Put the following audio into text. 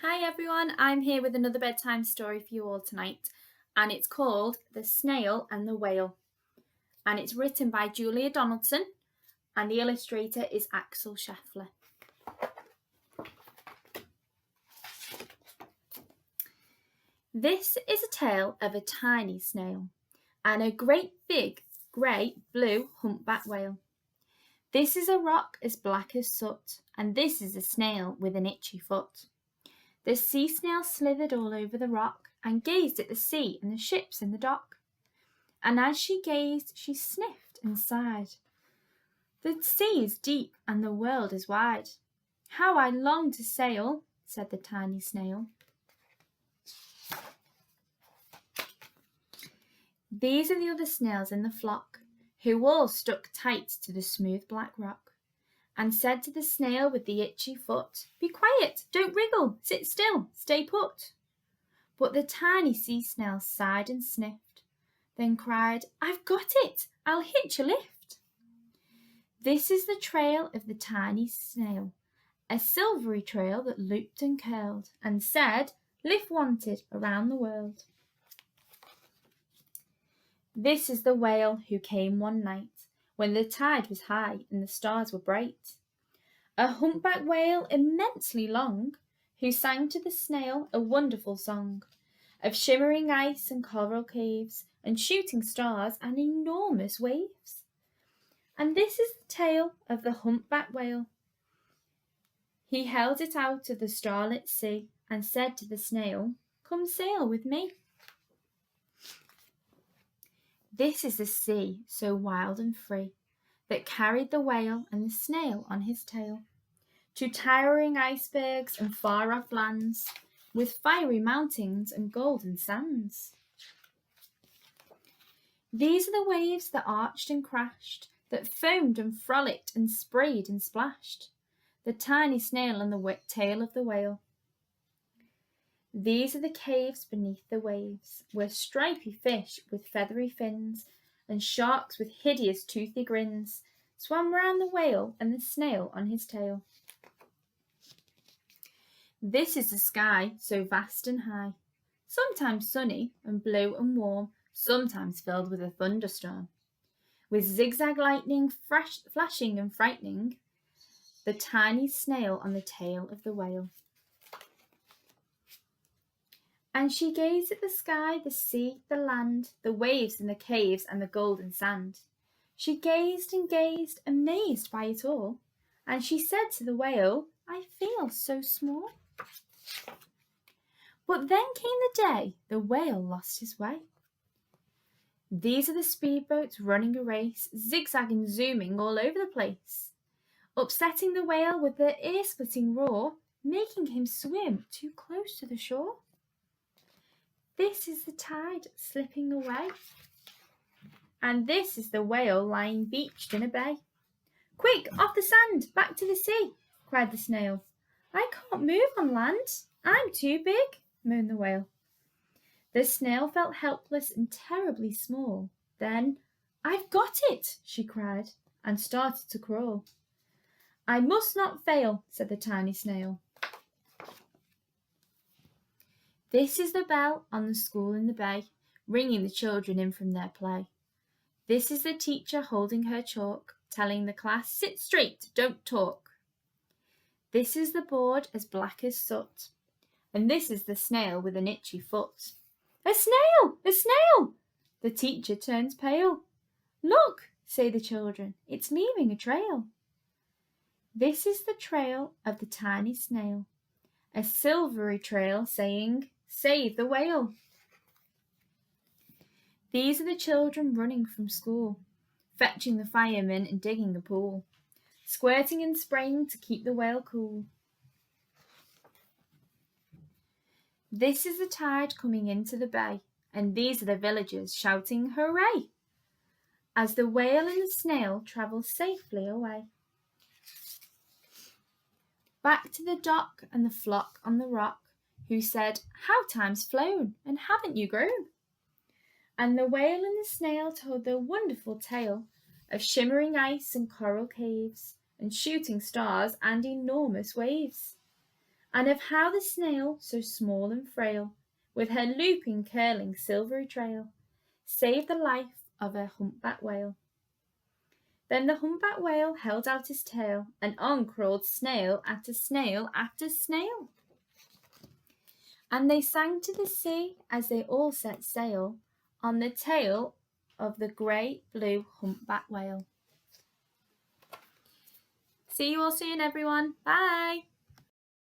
Hi everyone, I'm here with another bedtime story for you all tonight, and it's called The Snail and the Whale, and it's written by Julia Donaldson, and the illustrator is Axel Scheffler. This is a tale of a tiny snail and a great big grey blue humpback whale. This is a rock as black as soot, and this is a snail with an itchy foot. The sea snail slithered all over the rock and gazed at the sea and the ships in the dock. And as she gazed, she sniffed and sighed. The sea is deep and the world is wide. How I long to sail, said the tiny snail. These are the other snails in the flock, who all stuck tight to the smooth black rock, and said to the snail with the itchy foot, "Be quiet, don't wriggle, sit still, stay put." But the tiny sea snail sighed and sniffed, then cried, "I've got it, I'll hitch a lift." This is the trail of the tiny snail, a silvery trail that looped and curled, and said, "Lift wanted around the world." This is the whale who came one night, when the tide was high and the stars were bright. A humpback whale immensely long, who sang to the snail a wonderful song of shimmering ice and coral caves and shooting stars and enormous waves. And this is the tale of the humpback whale. He held it out of the starlit sea and said to the snail, "Come sail with me." This is the sea so wild and free that carried the whale and the snail on his tail to towering icebergs and far-off lands with fiery mountains and golden sands. These are the waves that arched and crashed, that foamed and frolicked and sprayed and splashed the tiny snail and the tail of the whale. These are the caves beneath the waves, where stripy fish with feathery fins and sharks with hideous toothy grins swam round the whale and the snail on his tail. This is the sky so vast and high, sometimes sunny and blue and warm, sometimes filled with a thunderstorm, with zigzag lightning flashing and frightening the tiny snail on the tail of the whale. And she gazed at the sky, the sea, the land, the waves and the caves and the golden sand. She gazed and gazed, amazed by it all, and she said to the whale, "I feel so small." But then came the day the whale lost his way. These are the speedboats running a race, zigzagging, zooming all over the place, upsetting the whale with their ear-splitting roar, making him swim too close to the shore. This is the tide slipping away, and this is the whale lying beached in a bay. "Quick, off the sand, back to the sea," cried the snail. "I can't move on land, I'm too big," moaned the whale. The snail felt helpless and terribly small. Then, "I've got it," she cried, and started to crawl. "I must not fail," said the tiny snail. This is the bell on the school in the bay, ringing the children in from their play. This is the teacher holding her chalk, telling the class, "Sit straight, don't talk." This is the board as black as soot, and this is the snail with an itchy foot. "A snail! A snail!" The teacher turns pale. "Look," say the children, "it's leaving a trail." This is the trail of the tiny snail, a silvery trail saying, "Save the whale." These are the children running from school, fetching the firemen and digging the pool, squirting and spraying to keep the whale cool. This is the tide coming into the bay, and these are the villagers shouting hooray as the whale and the snail travel safely away. Back to the dock and the flock on the rock, who said, "How time's flown, and haven't you grown?" And the whale and the snail told their wonderful tale of shimmering ice and coral caves, and shooting stars and enormous waves. and of how the snail, so small and frail, with her looping, curling, silvery trail, saved the life of a humpback whale. Then the humpback whale held out his tail, and on crawled snail after snail after snail. And they sang to the sea as they all set sail on the tail of the great blue humpback whale. See you all soon, everyone. Bye.